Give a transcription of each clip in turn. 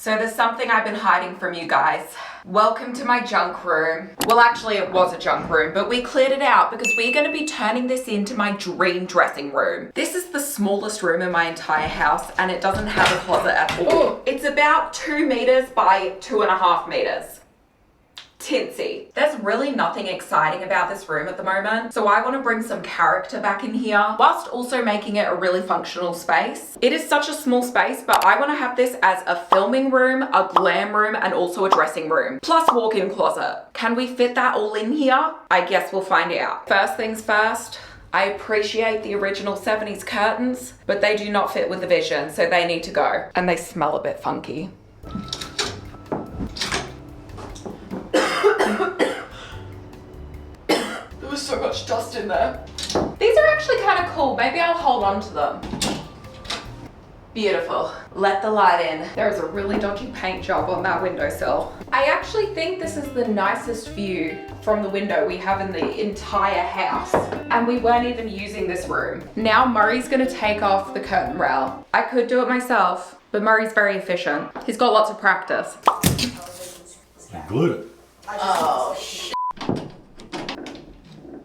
So there's something I've been hiding from you guys. Welcome to my junk room. Well, actually it was a junk room, but we cleared it out because we're gonna be turning this into my dream dressing room. This is the smallest room in my entire house and it doesn't have a closet at all. It's about 2 meters by 2.5 meters. Tinsy. There's really nothing exciting about this room at the moment, so I want to bring some character back in here whilst also making it a really functional space. It is such a small space, but I want to have this as a filming room, a glam room, and also a dressing room, plus walk-in closet. Can we fit that all in here? I guess we'll find out. First things first, I appreciate the original 70s curtains, but they do not fit with the vision, so they need to go. And they smell a bit funky. There was so much dust in there. These are actually kind of cool. Maybe I'll hold on to them. Beautiful. Let the light in. There is a really dodgy paint job on that windowsill. I actually think this is the nicest view from the window we have in the entire house. And we weren't even using this room. Now Murray's gonna take off the curtain rail. I could do it myself, but Murray's very efficient. He's got lots of practice. You glued it. Oh, shit.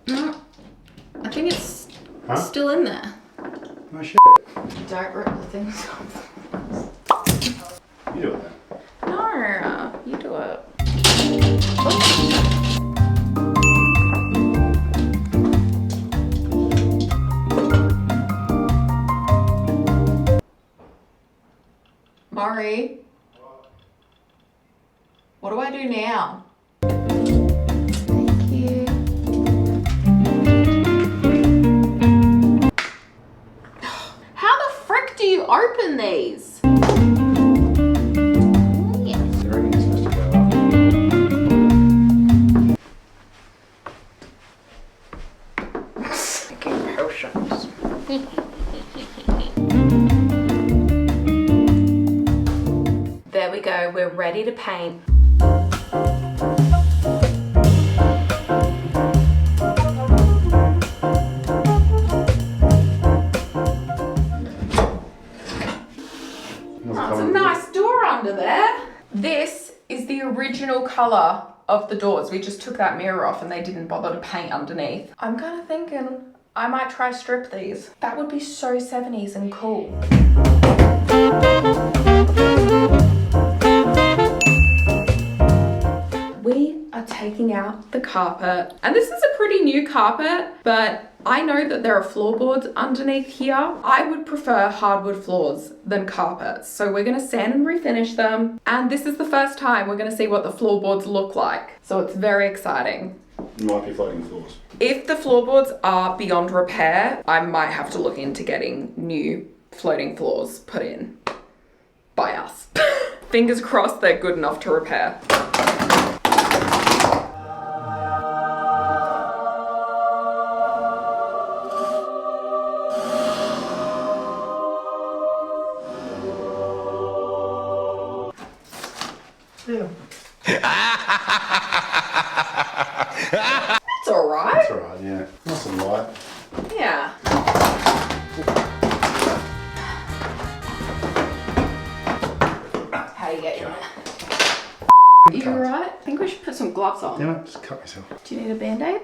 I think it's still in there. No shit. Don't rip the things off. You do it then. No, you do it. Maury, what do I do now? Thank you. How the frick do you open these? You reckon you're supposed to go up? Making potions. There we go, we're ready to paint. That's a nice door under there. This is the original color of the doors. We just took that mirror off and they didn't bother to paint underneath. I'm kind of thinking I might try strip these. That would be so 70s and cool. We are taking out the carpet. And this is a pretty new carpet, but I know that there are floorboards underneath here. I would prefer hardwood floors than carpets. So we're gonna sand and refinish them. And this is the first time we're gonna see what the floorboards look like. So it's very exciting. You might be floating floors. If the floorboards are beyond repair, I might have to look into getting new floating floors put in by us. Fingers crossed they're good enough to repair. Yeah. That's alright. That's alright, yeah. Nice and light. Yeah. How do you get in there? You alright? I think we should put some gloves on. Yeah, just cut myself. Do you need a band-aid?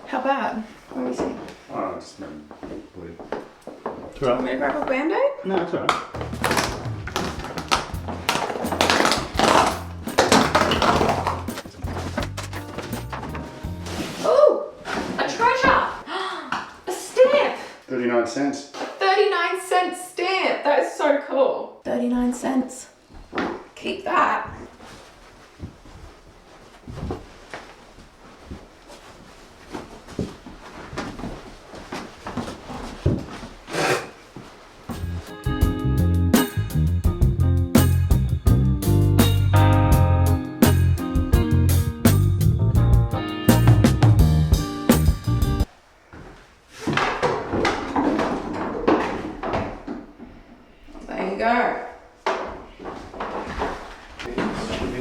How bad? Let me see. Oh, it's maybe bleed. It's Want alright. me to grab a band-aid? No, it's alright. Ooh! A treasure! A stamp! 39 cents. 39-cent stamp! That is so cool. 39 cents. Keep that. There you go. Should be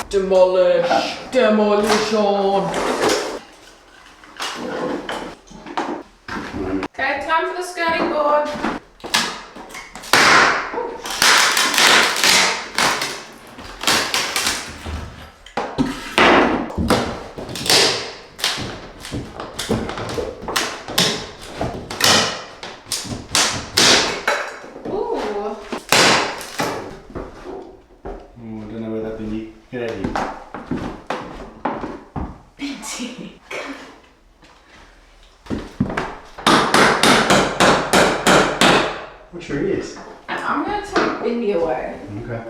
Demolish. Demolition. Okay, time for the skirting board. What sure is? I'm going to take Bindi away. Okay.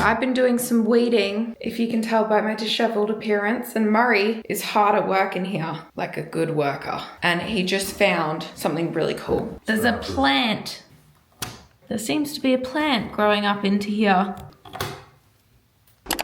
I've been doing some weeding, if you can tell by my disheveled appearance, and Murray is hard at work in here, like a good worker. And he just found something really cool. There's a plant. There seems to be a plant growing up into here.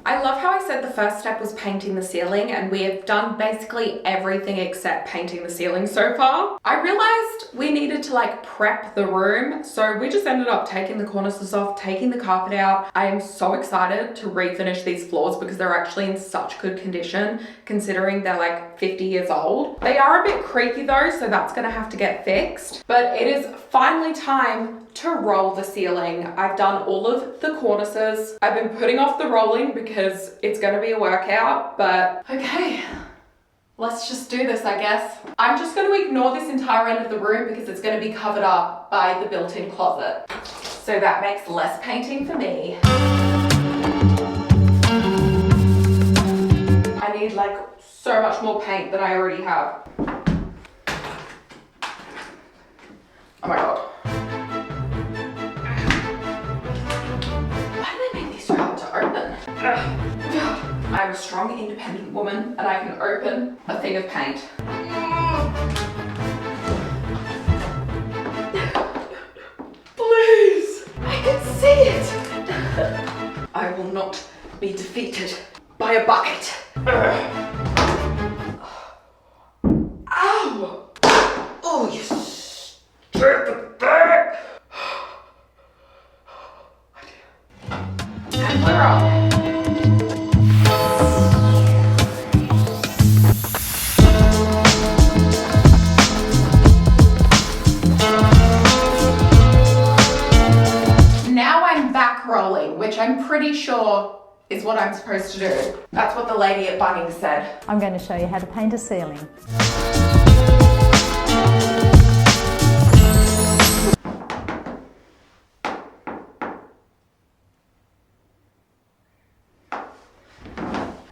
I love how I said the first step was painting the ceiling, and we have done basically everything except painting the ceiling so far. I realized we needed to like prep the room, so we just ended up taking the cornices off, taking the carpet out. I am so excited to refinish these floors because they're actually in such good condition considering they're like 50 years old. They are a bit creaky though, so that's gonna have to get fixed. But it is finally time to roll the ceiling. I've done all of the cornices. I've been putting off the rolling because it's gonna be a workout, but okay, let's just do this, I guess. I'm just gonna ignore this entire end of the room because it's gonna be covered up by the built-in closet. So that makes less painting for me. I need like so much more paint than I already have. Oh my God. I'm a strong, independent woman and I can open a thing of paint. Please! I can see it! I will not be defeated by a bucket. Ow! Oh, you stupid thing! And we're up. Rolling, which I'm pretty sure is what I'm supposed to do. That's what the lady at Bunnings said. I'm going to show you how to paint a ceiling.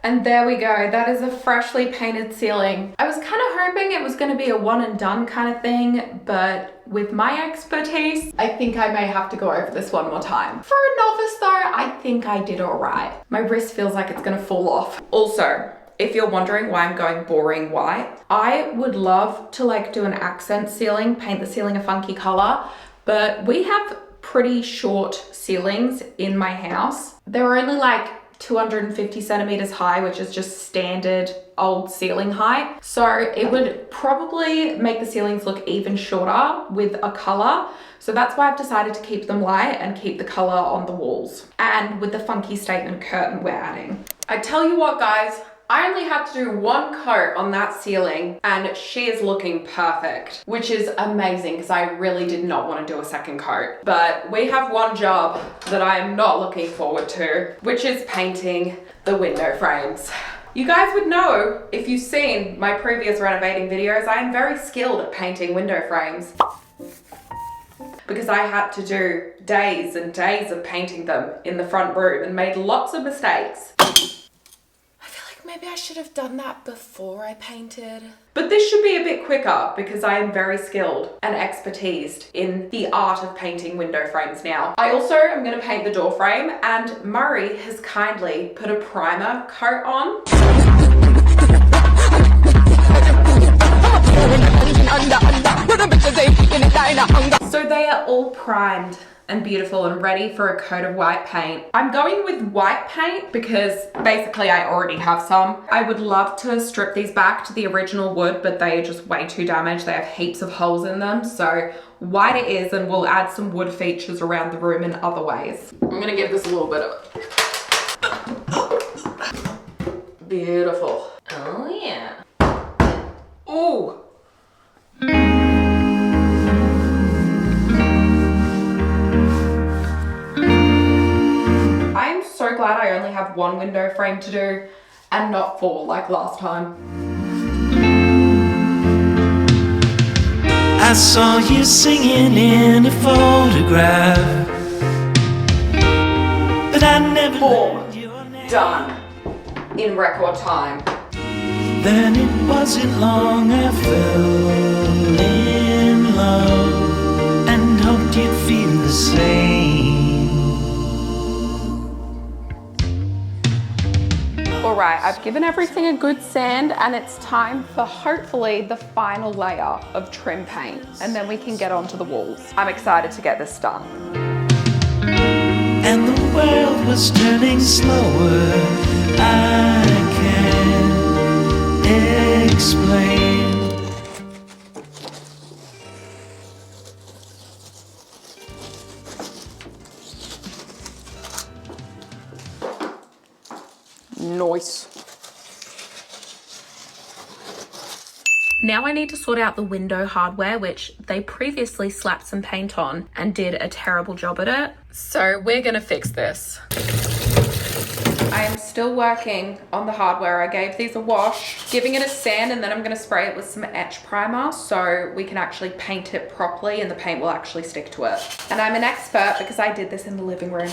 And there we go, that is a freshly painted ceiling. I was kind of hoping it was going to be a one and done kind of thing, but with my expertise, I think I may have to go over this one more time. For a novice though, I think I did all right. My wrist feels like it's going to fall off. Also, if you're wondering why I'm going boring white, I would love to like do an accent ceiling, paint the ceiling a funky color, but we have pretty short ceilings in my house. They're only like 250 centimeters high, which is just standard old ceiling height. So it would probably make the ceilings look even shorter with a color. So that's why I've decided to keep them light and keep the color on the walls. And with the funky statement curtain we're adding. I tell you what guys, I only had to do one coat on that ceiling and she is looking perfect, which is amazing because I really did not want to do a second coat. But we have one job that I am not looking forward to, which is painting the window frames. You guys would know if you've seen my previous renovating videos, I am very skilled at painting window frames because I had to do days and days of painting them in the front room and made lots of mistakes. maybe I should have done that before I painted. But this should be a bit quicker because I am very skilled and expertised in the art of painting window frames now. I also am going to paint the door frame, and Murray has kindly put a primer coat on. So they are all primed and beautiful and ready for a coat of white paint. I'm going with white paint because basically I already have some. I would love to strip these back to the original wood, but they are just way too damaged. They have heaps of holes in them. So white it is, and we'll add some wood features around the room in other ways. I'm gonna give this a little bit of beautiful. Oh yeah. Oh. I'm so glad I only have one window frame to do and not 4 like last time. I saw you singing in a photograph, but I never 4 learned your name. done in record time. Then it wasn't long I fell in love and hoped you'd feel the same. Alright, I've given everything a good sand, and it's time for hopefully the final layer of trim paint, and then we can get onto the walls. I'm excited to get this done. And the world was turning slower. I can't explain. Nice. Now I need to sort out the window hardware, which they previously slapped some paint on and did a terrible job at it. So we're gonna fix this. I am still working on the hardware. I gave these a wash, giving it a sand, and then I'm gonna spray it with some etch primer so we can actually paint it properly and the paint will actually stick to it. And I'm an expert because I did this in the living room.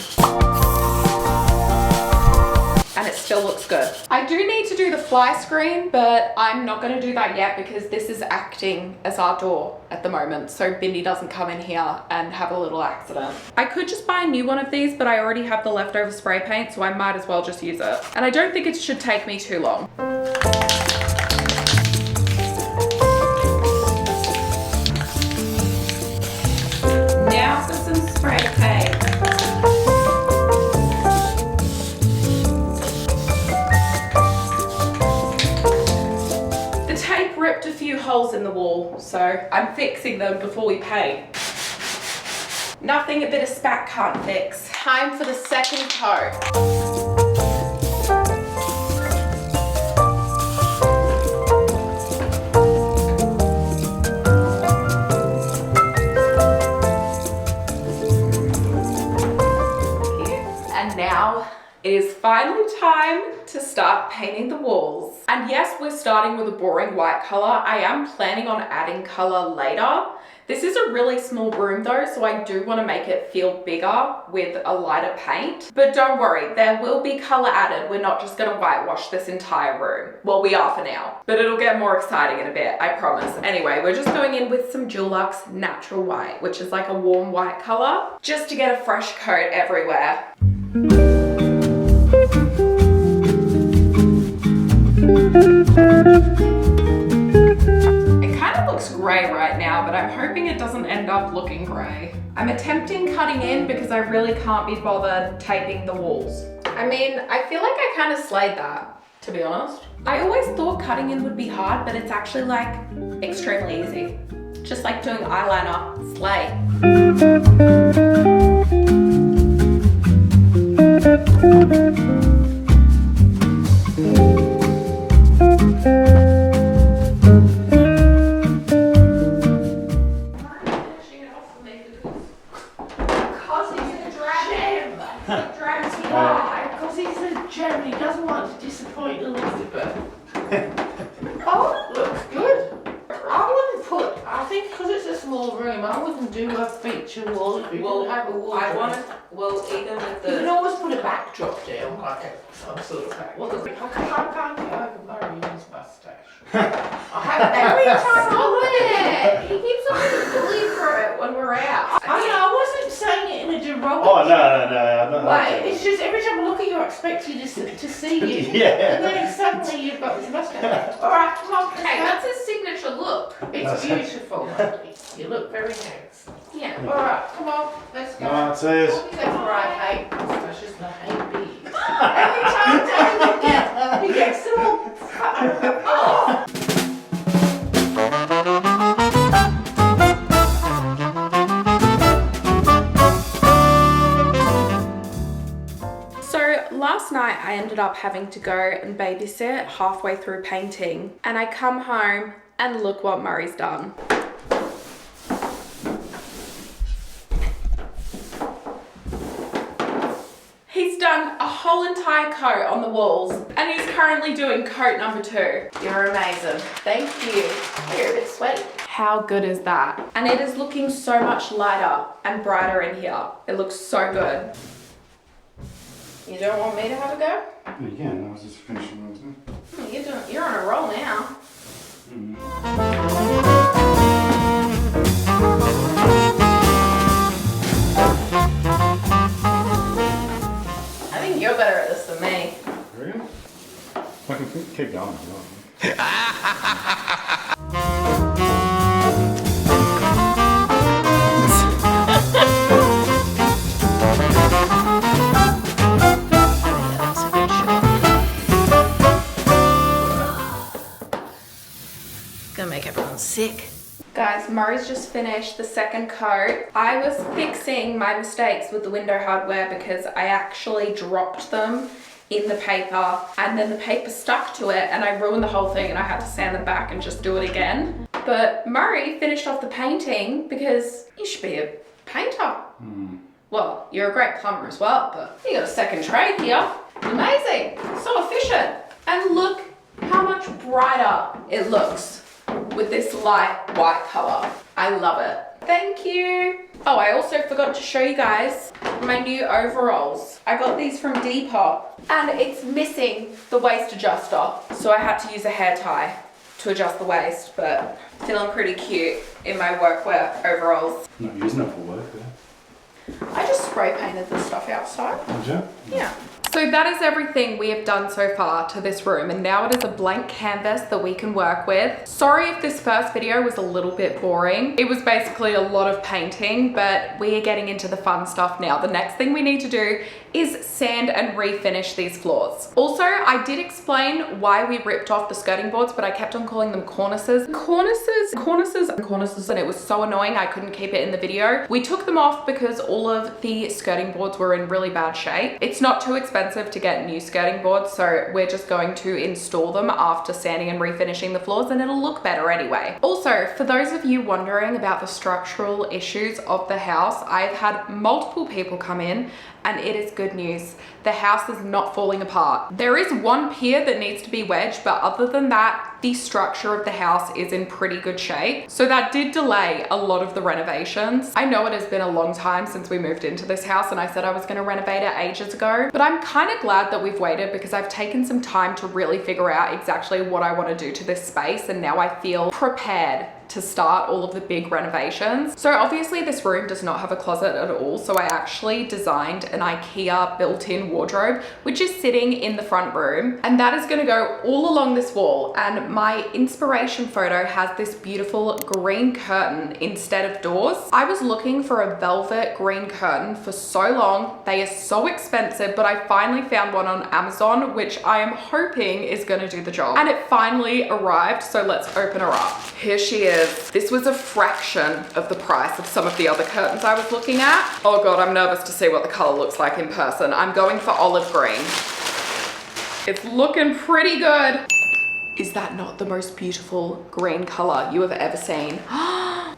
And it still looks good. I do need to do the fly screen, but I'm not gonna do that yet because this is acting as our door at the moment, so Bindi doesn't come in here and have a little accident. I could just buy a new one of these, but I already have the leftover spray paint, so I might as well just use it. And I don't think it should take me too long. Now for some spray paint. Ripped a few holes in the wall, so I'm fixing them before we paint. Nothing a bit of spat can't fix. Time for the second coat. And now it is finally time to start painting the walls. And yes, we're starting with a boring white color. I am planning on adding color later. This is a really small room though, so I do want to make it feel bigger with a lighter paint. But don't worry, there will be color added. We're not just gonna whitewash this entire room. Well, we are for now, but it'll get more exciting in a bit, I promise. Anyway, we're just going in with some Dulux Natural White, which is like a warm white color, just to get a fresh coat everywhere. It kind of looks grey right now, but I'm hoping it doesn't end up looking grey. I'm attempting cutting in because I really can't be bothered taping the walls. I mean, I feel like I kind of slayed that, to be honest. I always thought cutting in would be hard, but it's actually like extremely easy. Just like doing eyeliner, slay. Because he's a gem, he doesn't want to disappoint Elizabeth. Oh, looks good. I think because it's a small room, I wouldn't do a feature wall if you didn't have a wall. Well, even with You can always put a back drop down like some sort of hat. Well, I can't get over Marion's mustache. I have every time I wear it. He keeps on bullying for it when we're out. I wasn't saying it in a derogatory Oh, no. way. It's just every time I look at you, I expect you to see you. Yeah. And then suddenly you've got this mustache. All right, come on. Hey, that's his signature look. It's beautiful, Monty. You look very handsome. Yeah. All right, come on, let's go. No, it says. That's why I hate mustaches and I hate beards. Every time he gets them all. Oh. So last night I ended up having to go and babysit halfway through painting, and I come home and look what Murray's done. He's done a whole entire coat on the walls, and he's currently doing coat number 2. You're amazing. Thank you. You're a bit sweaty. How good is that? And it is looking so much lighter and brighter in here. It looks so good. You don't want me to have a go? Again, I was just finishing those. You're on a roll now. I think you're better at this than me. Really? I can keep going if you want. Gonna make everyone sick. Guys, Murray's just finished the second coat. I was fixing my mistakes with the window hardware because I actually dropped them in the paper and then the paper stuck to it and I ruined the whole thing and I had to sand them back and just do it again. But Murray finished off the painting because you should be a painter. Well, you're a great plumber as well, but you got a second trade here. Amazing, so efficient. And look how much brighter it looks with this light white color. I love it. Thank you. Oh, I also forgot to show you guys my new overalls. I got these from Depop and it's missing the waist adjuster. So I had to use a hair tie to adjust the waist, but feeling pretty cute in my workwear overalls. Not using it for work, though. I just spray painted this stuff outside. Did you? Yeah. So that is everything we have done so far to this room, and now it is a blank canvas that we can work with. Sorry if this first video was a little bit boring. It was basically a lot of painting, but we are getting into the fun stuff now. The next thing we need to do is sand and refinish these floors. Also, I did explain why we ripped off the skirting boards, but I kept on calling them cornices. Cornices, and it was so annoying I couldn't keep it in the video. We took them off because all of the skirting boards were in really bad shape. It's not too expensive to get new skirting boards, so we're just going to install them after sanding and refinishing the floors and it'll look better anyway. Also, for those of you wondering about the structural issues of the house, I've had multiple people come in and it is good news. The house is not falling apart. There is one pier that needs to be wedged, but other than that, the structure of the house is in pretty good shape. So that did delay a lot of the renovations. I know it has been a long time since we moved into this house and I said I was gonna renovate it ages ago, but I'm kind of glad that we've waited because I've taken some time to really figure out exactly what I want to do to this space, and now I feel prepared to start all of the big renovations. So obviously this room does not have a closet at all, so I actually designed an IKEA built-in wardrobe which is sitting in the front room, and that is going to go all along this wall. And my inspiration photo has this beautiful green curtain instead of doors. I was looking for a velvet green curtain for so long. They are so expensive, but I finally found one on Amazon which I am hoping is going to do the job, and it finally arrived. So let's open her up. Here she is. This was a fraction of the price of some of the other curtains I was looking at. Oh God, I'm nervous to see what the color looks like in person. I'm going for olive green. It's looking pretty good. Is that not the most beautiful green color you have ever seen?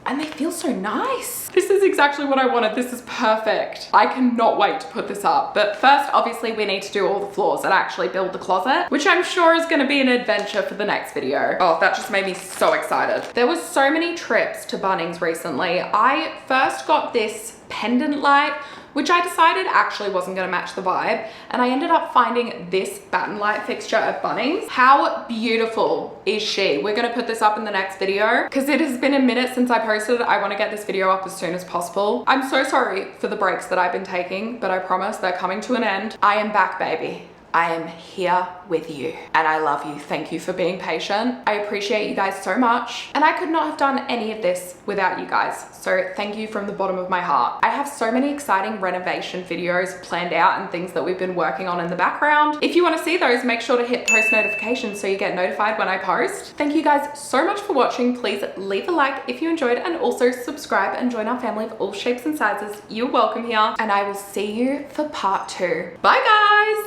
And they feel so nice. This is exactly what I wanted. This is perfect. I cannot wait to put this up. But first, obviously, we need to do all the floors and actually build the closet, which I'm sure is gonna be an adventure for the next video. Oh, that just made me so excited. There was so many trips to Bunnings recently. I first got this pendant light which I decided actually wasn't gonna match the vibe. And I ended up finding this batten light fixture at Bunnings. How beautiful is she? We're gonna put this up in the next video because it has been a minute since I posted it. I wanna get this video up as soon as possible. I'm so sorry for the breaks that I've been taking, but I promise they're coming to an end. I am back, baby. I am here with you and I love you. Thank you for being patient. I appreciate you guys so much. And I could not have done any of this without you guys. So thank you from the bottom of my heart. I have so many exciting renovation videos planned out and things that we've been working on in the background. If you want to see those, make sure to hit post notifications so you get notified when I post. Thank you guys so much for watching. Please leave a like if you enjoyed and also subscribe and join our family of all shapes and sizes. You're welcome here and I will see you for part 2. Bye guys.